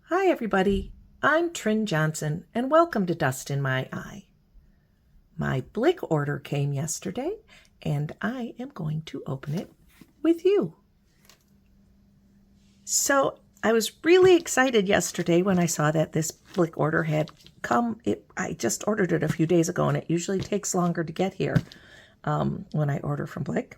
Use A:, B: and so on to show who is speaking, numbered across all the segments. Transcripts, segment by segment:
A: Hi everybody, I'm Trin Johnson and welcome to Dust in My Eye. My Blick order came yesterday and I am going to open it with you. So I was really excited yesterday when I saw that this Blick order had come. I just ordered it a few days ago and it usually takes longer to get here when I order from Blick.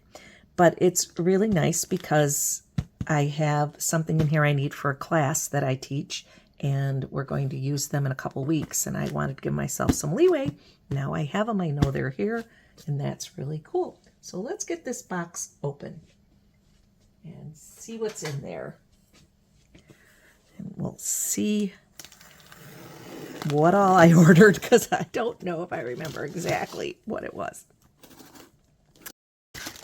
A: But it's really nice because I have something in here I need for a class that I teach, and we're going to use them in a couple weeks, and I wanted to give myself some leeway. Now I have them, I know they're here, and that's really cool. So let's get this box open and see what's in there. And we'll see what all I ordered, because I don't know if I remember exactly what it was.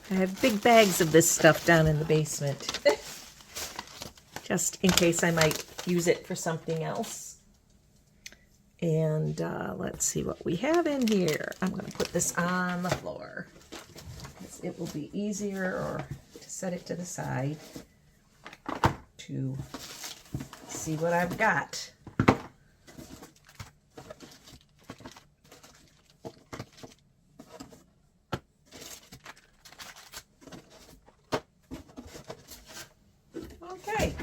A: I have big bags of this stuff down in the basement, just in case I might use it for something else. And let's see what we have in here. I'm going to put this on the floor, because it will be easier, or to set it to the side to see what I've got. Okay.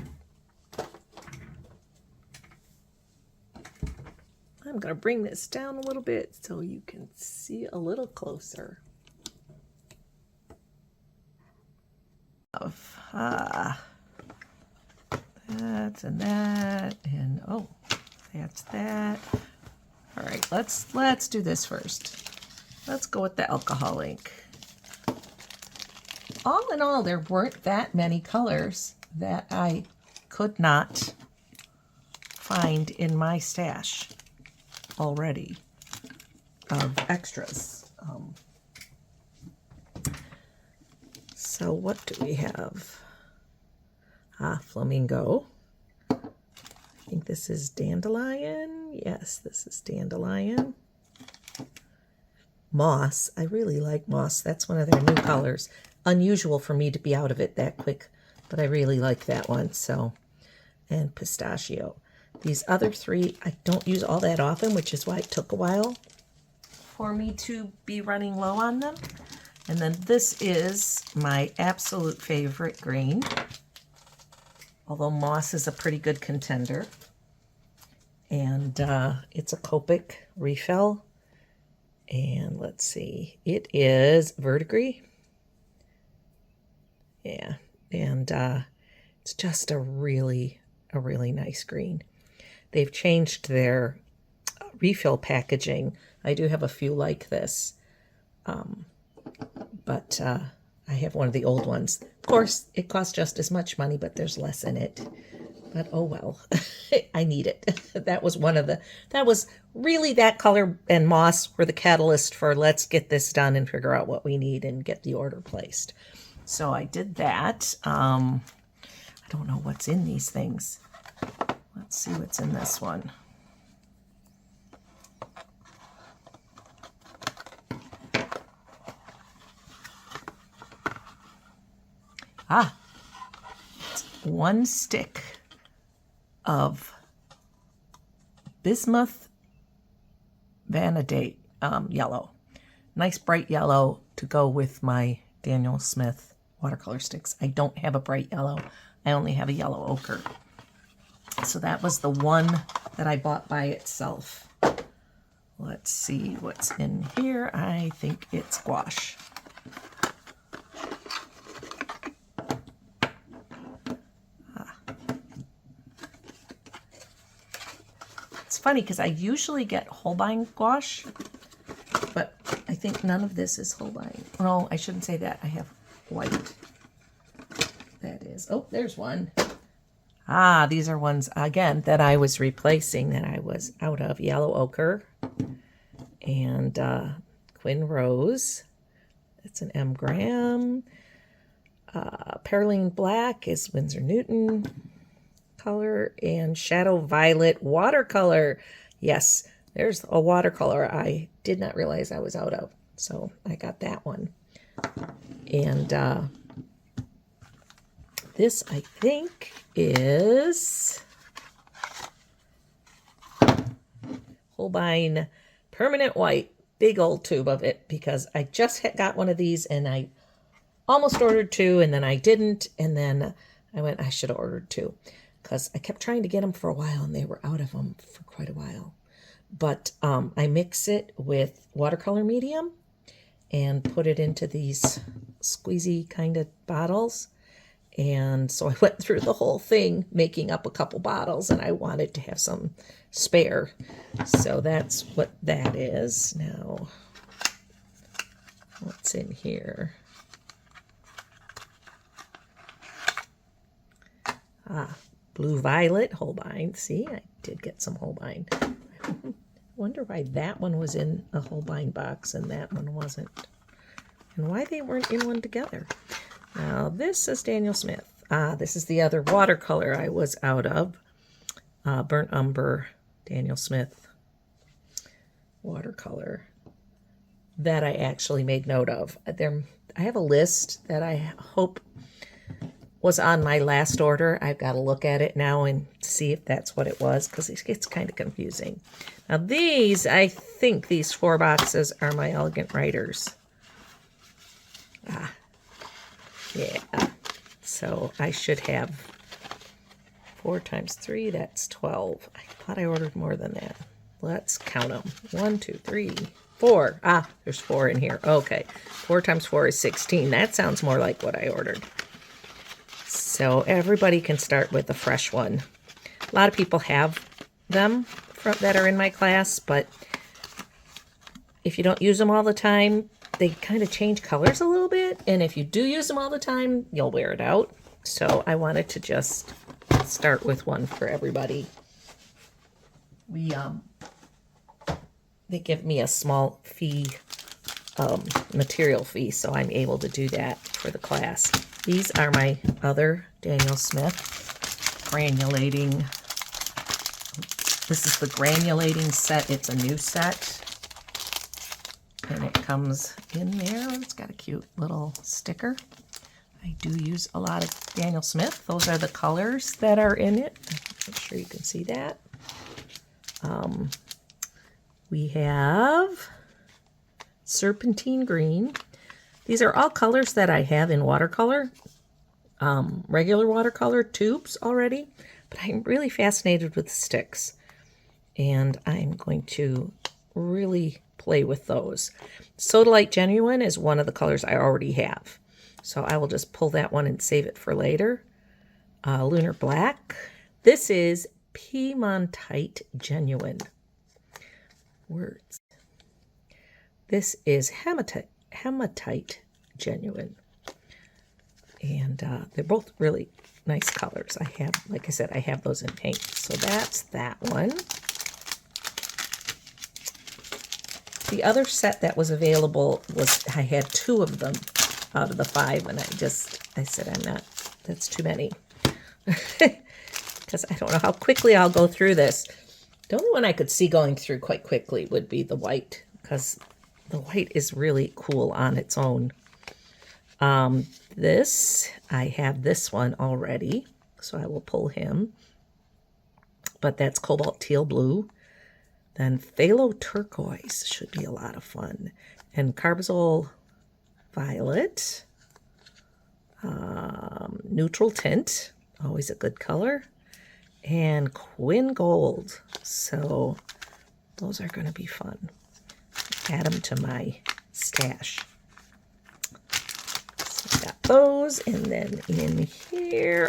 A: I'm going to bring this down a little bit so you can see a little closer. That's and that, and oh, that's that. All right, let's do this first. Let's go with the alcohol ink. All in all, there weren't that many colors that I could not find in my stash already of extras. So what do we have? Flamingo. I think this is dandelion. Yes, this is dandelion. Moss. I really like moss. That's one of their new colors. Unusual for me to be out of it that quick, but I really like that one. So, and pistachio. These other three I don't use all that often, which is why it took a while for me to be running low on them. And then this is my absolute favorite green, although moss is a pretty good contender. And it's a Copic refill. And let's see, it is verdigris. Yeah, and it's just a really nice green. They've changed their refill packaging. I do have a few like this, but I have one of the old ones. Of course, it costs just as much money, but there's less in it. But oh well, I need it. That was really that color and moss were the catalyst for let's get this done and figure out what we need and get the order placed. So I did that. I don't know what's in these things. Let's see what's in this one. It's one stick of bismuth vanadate yellow. Nice bright yellow to go with my Daniel Smith watercolor sticks. I don't have a bright yellow. I only have a yellow ochre. So that was the one that I bought by itself. Let's see what's in here. I think it's gouache. It's funny because I usually get Holbein gouache, but I think none of this is Holbein. No, I shouldn't say that. I have white. That is, oh, there's one. These are ones, again, that I was replacing, that I was out of. Yellow ochre and Quin Rose. That's an M. Graham. Perylene Black is Winsor Newton color, and Shadow Violet watercolor. Yes, there's a watercolor I did not realize I was out of. So I got that one. And this, I think, is Holbein Permanent White. Big old tube of it because I just got one of these and I almost ordered 2 and then I didn't. And then I went, I should have ordered 2 because I kept trying to get them for a while and they were out of them for quite a while. But I mix it with watercolor medium and put it into these squeezy kind of bottles. And so I went through the whole thing making up a couple bottles and I wanted to have some spare. So that's what that is. Now, what's in here? Blue Violet Holbein. See, I did get some Holbein. I wonder why that one was in a Holbein box and that one wasn't. And why they weren't in one together. Now, this is Daniel Smith. This is the other watercolor I was out of. Burnt Umber, Daniel Smith watercolor that I actually made note of. I have a list that I hope was on my last order. I've got to look at it now and see if that's what it was because it gets kind of confusing. Now, I think these 4 boxes are my Elegant Writers. Yeah, so I should have 4 times 3, that's 12. I thought I ordered more than that. Let's count them. 1, 2, 3, 4. There's 4 in here. Okay, 4 times 4 is 16. That sounds more like what I ordered. So everybody can start with a fresh one. A lot of people have them that are in my class, but if you don't use them all the time, they kind of change colors a little bit. And if you do use them all the time, you'll wear it out. So I wanted to just start with one for everybody. They give me a small fee, material fee, so I'm able to do that for the class. These are my other Daniel Smith granulating. This is the granulating set. It's a new set. And it comes in there. It's got a cute little sticker. I do use a lot of Daniel Smith. Those are the colors that are in it. I'm sure you can see that. We have Serpentine Green. These are all colors that I have in watercolor, regular watercolor tubes already, but I'm really fascinated with the sticks. And I'm going to really play with those. Sodalite Genuine is one of the colors I already have. So I will just pull that one and save it for later. Lunar Black. This is Piemontite Genuine. Words. This is Hematite Genuine. And they're both really nice colors. I have, like I said, I have those in pink. So that's that one. The other set that was available was, I had 2 of them out of the 5, and I said, that's too many. Because I don't know how quickly I'll go through this. The only one I could see going through quite quickly would be the white, because the white is really cool on its own. I have this one already, so I will pull him. But that's Cobalt Teal Blue. Then Phthalo Turquoise should be a lot of fun. And Carbazole Violet. Neutral Tint, always a good color. And Quin Gold. So those are going to be fun. Add them to my stash. So I got those. And then in here,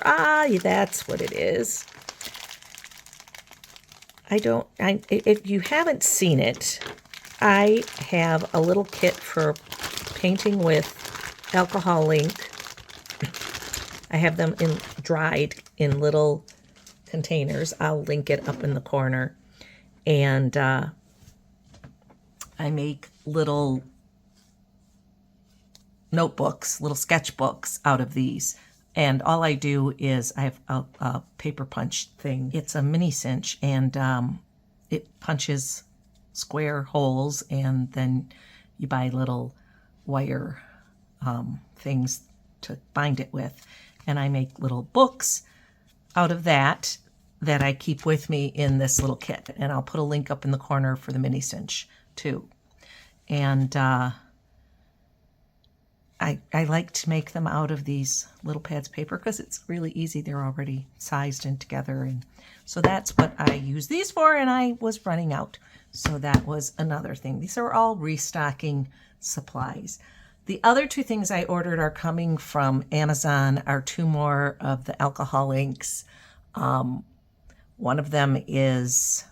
A: that's what it is. If you haven't seen it, I have a little kit for painting with alcohol ink. I have them dried in little containers. I'll link it up in the corner. And I make little notebooks, little sketchbooks out of these. And all I do is I have a paper punch thing. It's a mini cinch, and it punches square holes, and then you buy little wire things to bind it with. And I make little books out of that that I keep with me in this little kit. And I'll put a link up in the corner for the mini cinch too. And I like to make them out of these little pads of paper because it's really easy. They're already sized and together. And so that's what I use these for, and I was running out. So that was another thing. These are all restocking supplies. The other two things I ordered are coming from Amazon, are two more of the alcohol inks. One of them is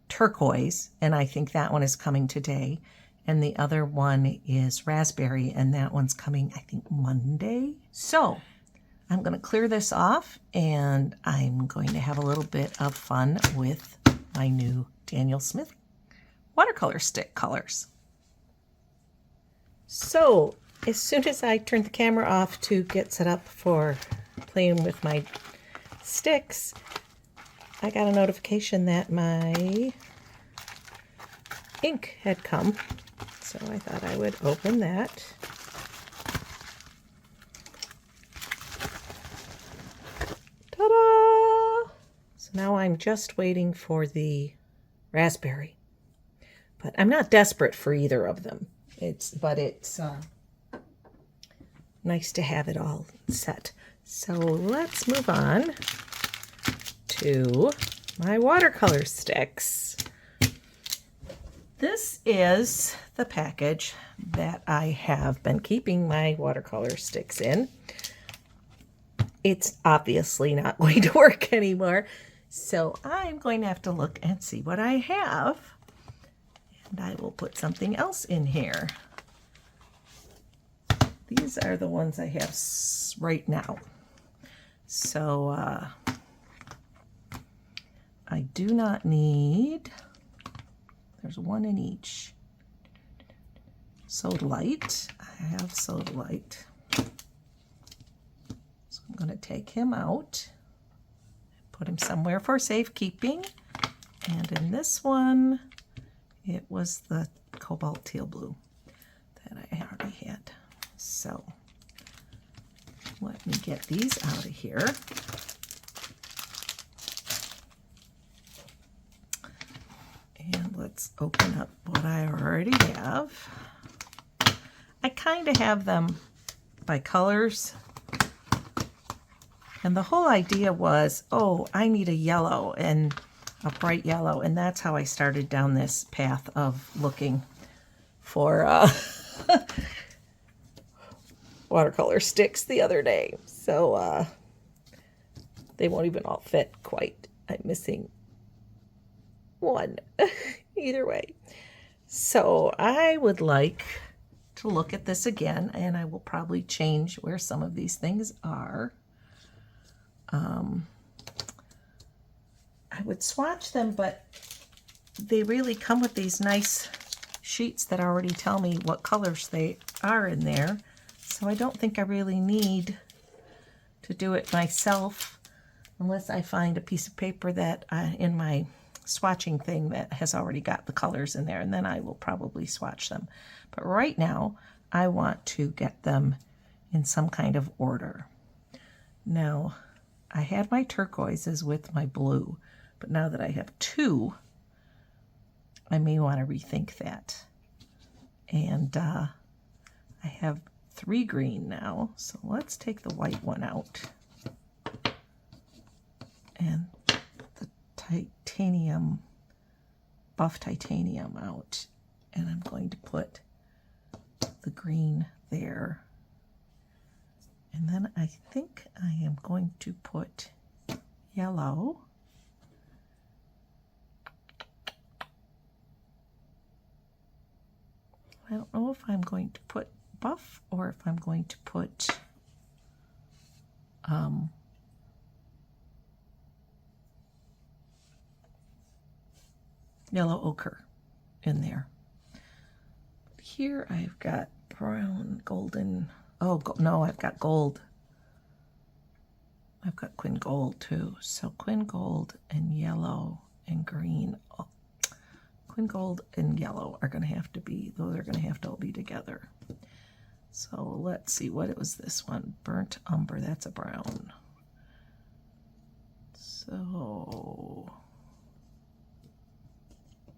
A: turquoise, and I think that one is coming today. And the other one is raspberry, and that one's coming, I think, Monday. So I'm going to clear this off, and I'm going to have a little bit of fun with my new Daniel Smith watercolor stick colors. So as soon as I turned the camera off to get set up for playing with my sticks, I got a notification that my ink had come. So I thought I would open that. Ta-da! So now I'm just waiting for the raspberry. But I'm not desperate for either of them. It's nice to have it all set. So let's move on to my watercolor sticks. This is the package that I have been keeping my watercolor sticks in. It's obviously not going to work anymore, so I'm going to have to look and see what I have. And I will put something else in here. These are the ones I have right now. So I do not need... There's one in each. Sodalite. I have Sodalite. So I'm going to take him out. Put him somewhere for safekeeping. And in this one, it was the cobalt teal blue that I already had. So let me get these out of here. And let's open up what I already have. I kind of have them by colors. And the whole idea was, oh, I need a yellow and a bright yellow. And that's how I started down this path of looking for watercolor sticks the other day. So they won't even all fit quite. I'm missing one. Either way. So I would like to look at this again, and I will probably change where some of these things are. I would swatch them, but they really come with these nice sheets that already tell me what colors they are in there. So I don't think I really need to do it myself unless I find a piece of paper that in my swatching thing that has already got the colors in there, and then I will probably swatch them. But right now I want to get them in some kind of order. Now I had my turquoises with my blue, but now that I have two, I may want to rethink that. And I have 3 green now, so let's take the white one out. And the titanium, buff titanium out. And I'm going to put the green there. And then I think I am going to put yellow. I don't know if I'm going to put buff or if I'm going to put yellow ochre in there. Here I've got brown, golden. Oh, no, I've got gold. I've got Quin Gold too. So Quin Gold and yellow and green. Oh, Quin Gold and yellow are going to have to be, those are going to have to all be together. So let's see, what it was this one? Burnt Umber, that's a brown. So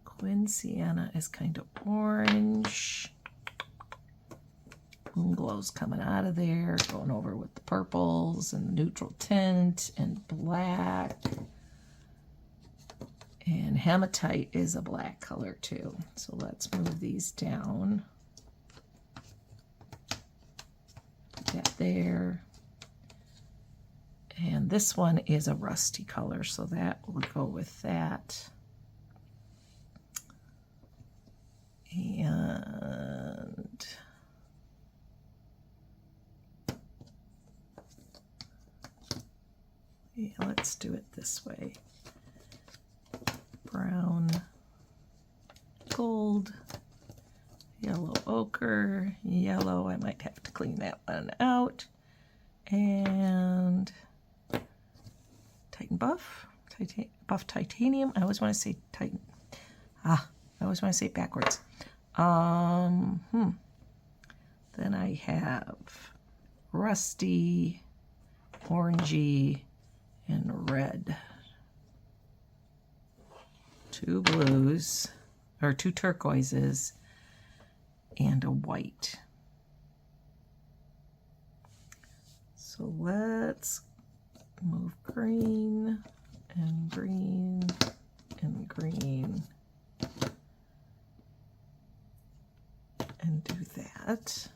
A: Quin Sienna is kind of orange. Moon Glow's coming out of there, going over with the purples and the neutral tint and black. And Hematite is a black color too. So let's move these down. Put that there. And this one is a rusty color, so that will go with that. And yeah, let's do it this way. Brown, gold, yellow ochre, yellow. I might have to clean that one out. And Titan Buff, Buff Titanium. I always want to say Titan. I always want to say it backwards. Then I have rusty, orangey, and red. 2 blues, or 2 turquoises, and a white. So let's move green and green and green and do that.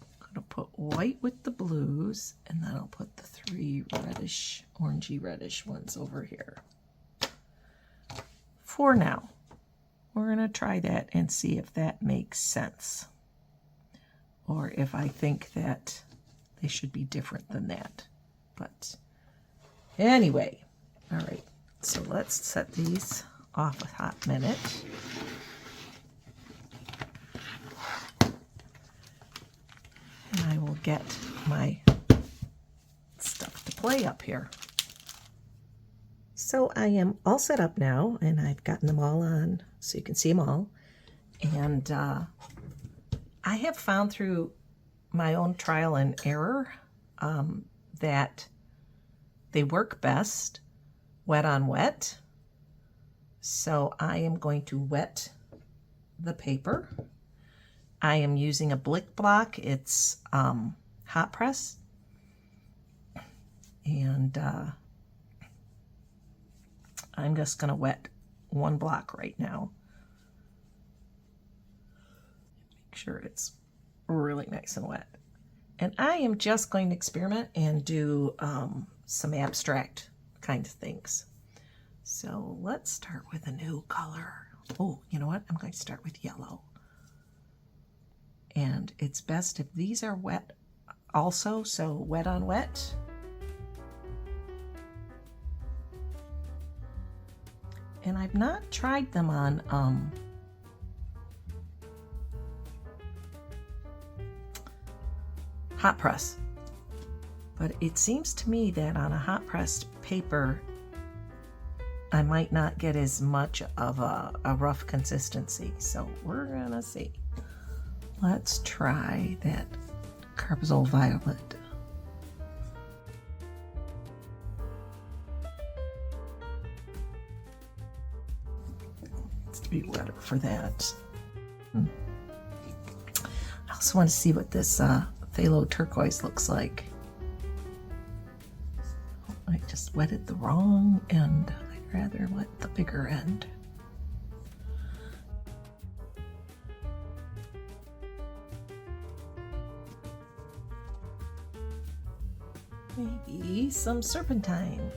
A: I'm going to put white with the blues, and then I'll put the 3 reddish, orangey reddish ones over here. For now, we're going to try that and see if that makes sense, or if I think that they should be different than that. But anyway, all right, so let's set these off a hot minute. And I will get my stuff to play up here. So I am all set up now, and I've gotten them all on so you can see them all. And I have found through my own trial and error that they work best wet on wet. So I am going to wet the paper. I am using a Blick block. It's hot press. And I'm just going to wet 1 block right now. Make sure it's really nice and wet. And I am just going to experiment and do some abstract kind of things. So let's start with a new color. Oh, you know what? I'm going to start with yellow. And it's best if these are wet also, so wet on wet. And I've not tried them on hot press, but it seems to me that on a hot pressed paper I might not get as much of a rough consistency. So we're gonna see. Let's try that Carbazole Violet. It's to be wetter for that. I also want to see what this phthalo turquoise looks like. I just wetted the wrong end. I'd rather wet the bigger end. Maybe some serpentine.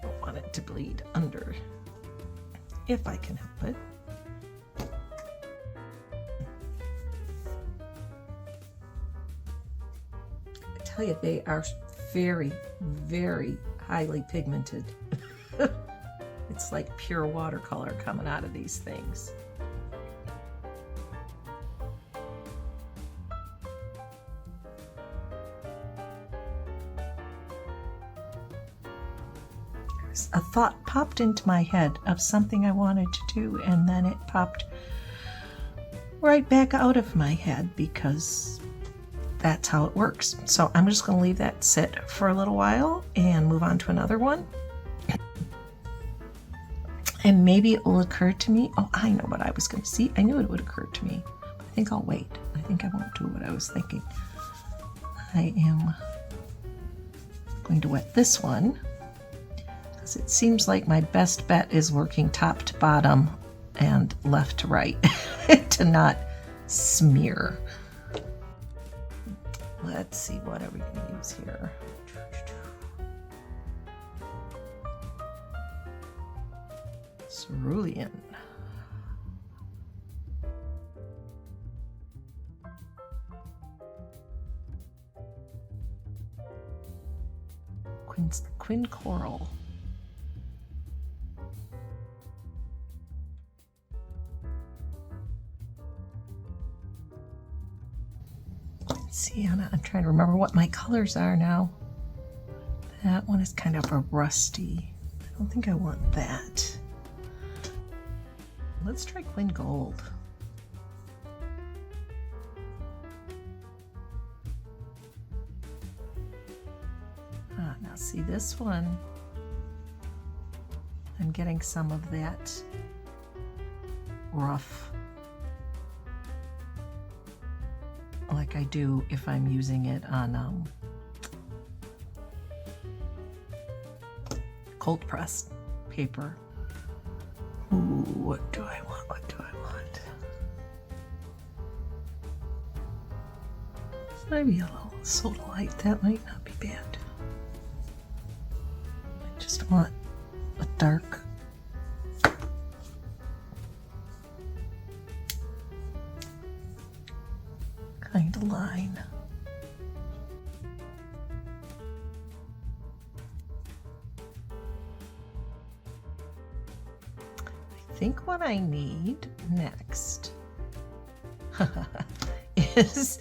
A: Don't want it to bleed under, if I can help it. I tell you, they are very, very highly pigmented. It's like pure watercolor coming out of these things. There's a thought popped into my head of something I wanted to do, and then it popped right back out of my head because that's how it works. So I'm just going to leave that sit for a little while and move on to another one. And maybe it will occur to me, oh, I know what I was going to see. I knew it would occur to me. I think I'll wait. I think I won't do what I was thinking. I am going to wet this one because it seems like my best bet is working top to bottom and left to right to not smear. Let's see, what are we going to use here? Cerulean. Quin coral. Let's see, I'm trying to remember what my colors are now. That one is kind of a rusty. I don't think I want that. Let's try Quin Gold. Now see this one, I'm getting some of that rough, like I do if I'm using it on cold pressed paper. Ooh, what do I want? What do I want? Maybe a little soda light. That might not be bad. I just want a dark kind of line. I think what I need next is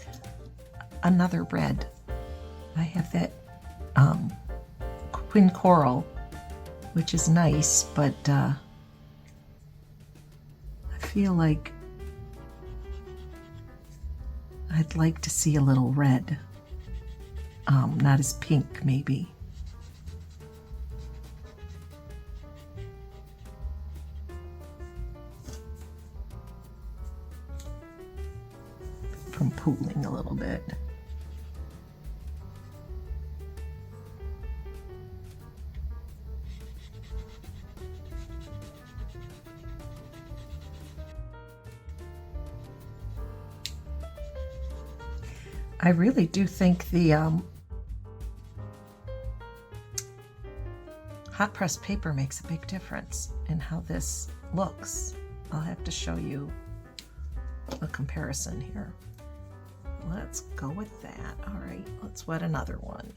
A: another red. I have that Quin Coral, which is nice, but I feel like I'd like to see a little red, not as pink maybe. From pooling a little bit. I really do think the hot press paper makes a big difference in how this looks. I'll have to show you a comparison here. Let's go with that. All right, let's wet another one.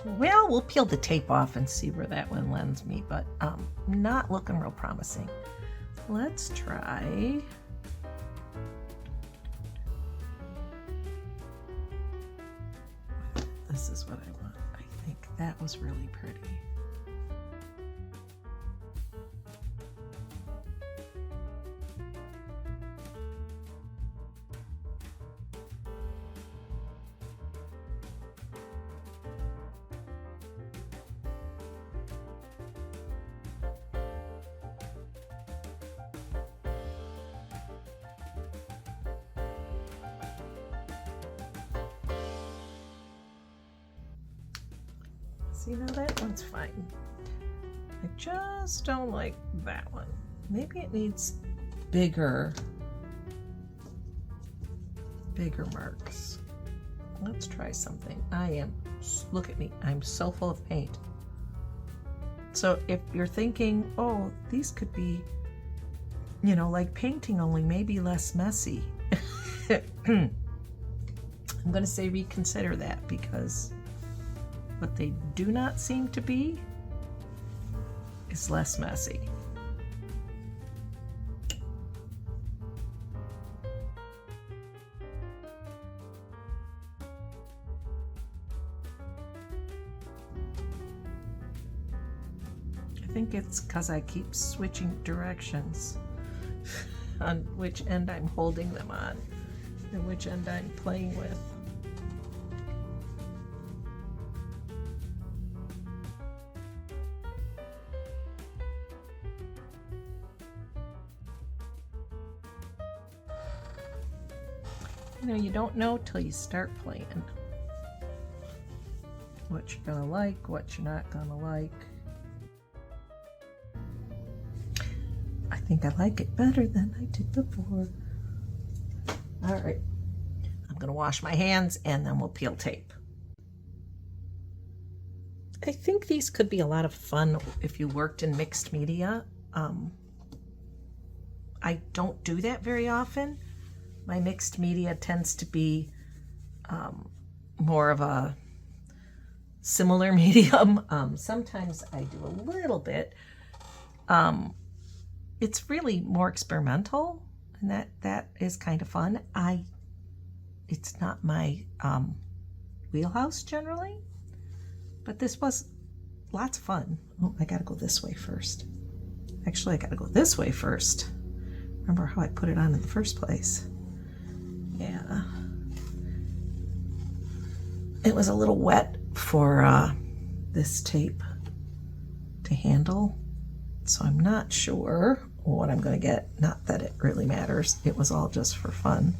A: Well, we'll peel the tape off and see where that one lands me, but not looking real promising. Let's try. This is what I want. I think that was really pretty. See, now that one's fine. I just don't like that one. Maybe it needs bigger marks. Let's try something. Look at me, I'm so full of paint. So if you're thinking, oh, these could be, you know, like painting, only maybe less messy. I'm gonna say reconsider that, because what they do not seem to be is less messy. I think it's because I keep switching directions on which end I'm holding them on and which end I'm playing with. You know, you don't know till you start playing what you're gonna like, what you're not gonna like. I think I like it better than I did before. All right, I'm gonna wash my hands and then we'll peel tape. I think these could be a lot of fun if you worked in mixed media. I don't do that very often. My mixed media tends to be more of a similar medium. Sometimes I do a little bit. It's really more experimental, and that is kind of fun. It's not my wheelhouse generally, but this was lots of fun. Oh, I gotta go this way first. Actually, I gotta go this way first. Remember how I put it on in the first place. Yeah, it was a little wet for this tape to handle, so I'm not sure what I'm going to get. Not that it really matters, it was all just for fun.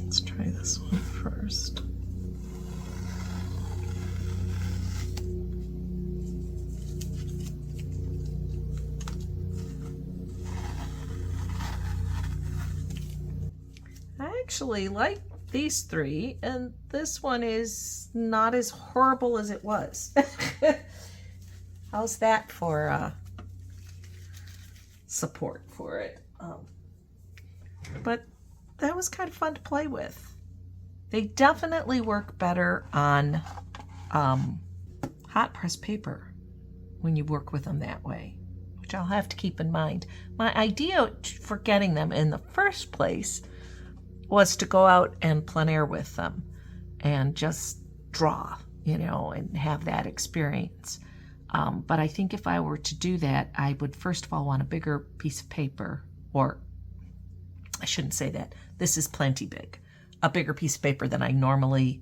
A: Let's try this one first. I actually like these three, and this one is not as horrible as it was. How's that for support for it? But that was kind of fun to play with. They definitely work better on hot press paper when you work with them that way, which I'll have to keep in mind. My idea for getting them in the first place was to go out and plein air with them and just draw, you know, and have that experience. But I think if I were to do that, I would first of all want a bigger piece of paper, or I shouldn't say that. This is plenty big. A bigger piece of paper than I normally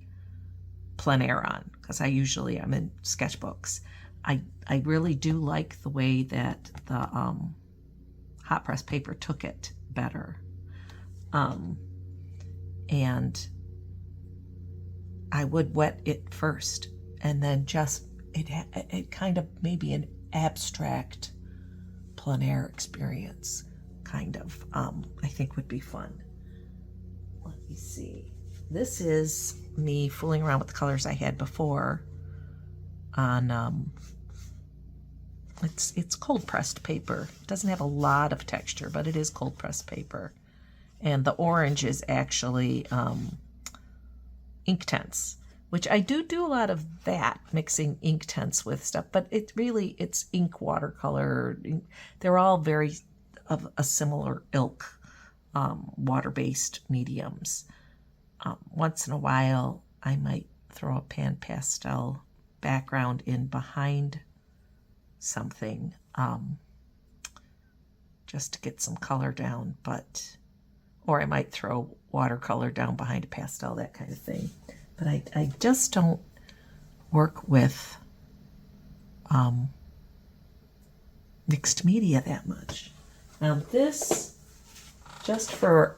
A: plein air on, because I usually am in sketchbooks. I really do like the way that the hot press paper took it better. And I would wet it first, and then just it kind of maybe an abstract plein air experience, kind of. I think would be fun. Let You see, this is me fooling around with the colors I had before on it's cold pressed paper. It doesn't have a lot of texture, but it is cold pressed paper. And the orange is actually Inktense, which I do a lot of that, mixing Inktense with stuff, but it's ink watercolor. They're all very of a similar ilk, water-based mediums. Once in a while, I might throw a pan pastel background in behind something, just to get some color down, or I might throw watercolor down behind a pastel, that kind of thing. But I just don't work with mixed media that much. Now this, just for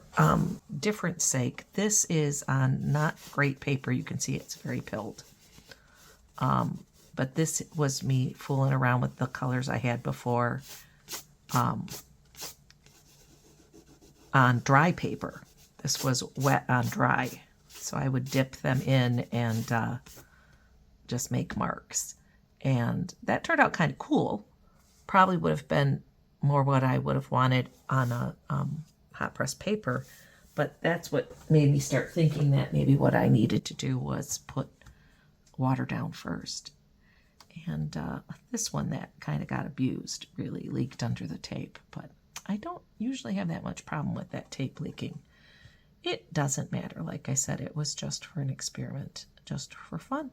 A: difference sake, this is on not great paper. You can see it's very pilled. But this was me fooling around with the colors I had before on dry paper. This was wet on dry. So I would dip them in and just make marks. And that turned out kind of cool. Probably would have been more what I would have wanted on a hot press paper. But that's what made me start thinking that maybe what I needed to do was put water down first. And this one that kind of got abused, really leaked under the tape. But I don't usually have that much problem with that tape leaking. It doesn't matter. Like I said, it was just for an experiment, just for fun.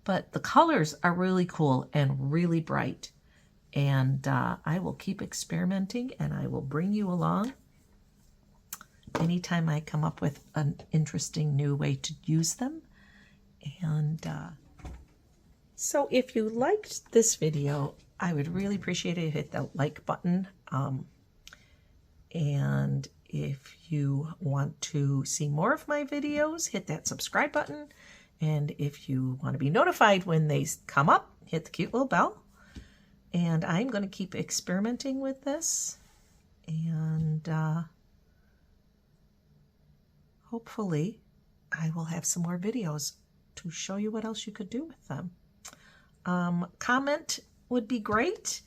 A: But the colors are really cool and really bright. And I will keep experimenting, and I will bring you along anytime I come up with an interesting new way to use them. And so if you liked this video, I would really appreciate it. Hit the like button. And if you want to see more of my videos, hit that subscribe button. And if you want to be notified when they come up, hit the cute little bell. And I'm going to keep experimenting with this. And hopefully I will have some more videos to show you what else you could do with them. Comment would be great.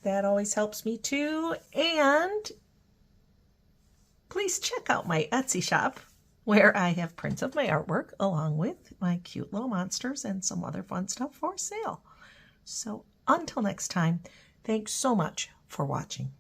A: That always helps me too. And please check out my Etsy shop, where I have prints of my artwork along with my cute little monsters and some other fun stuff for sale. So until next time, thanks so much for watching.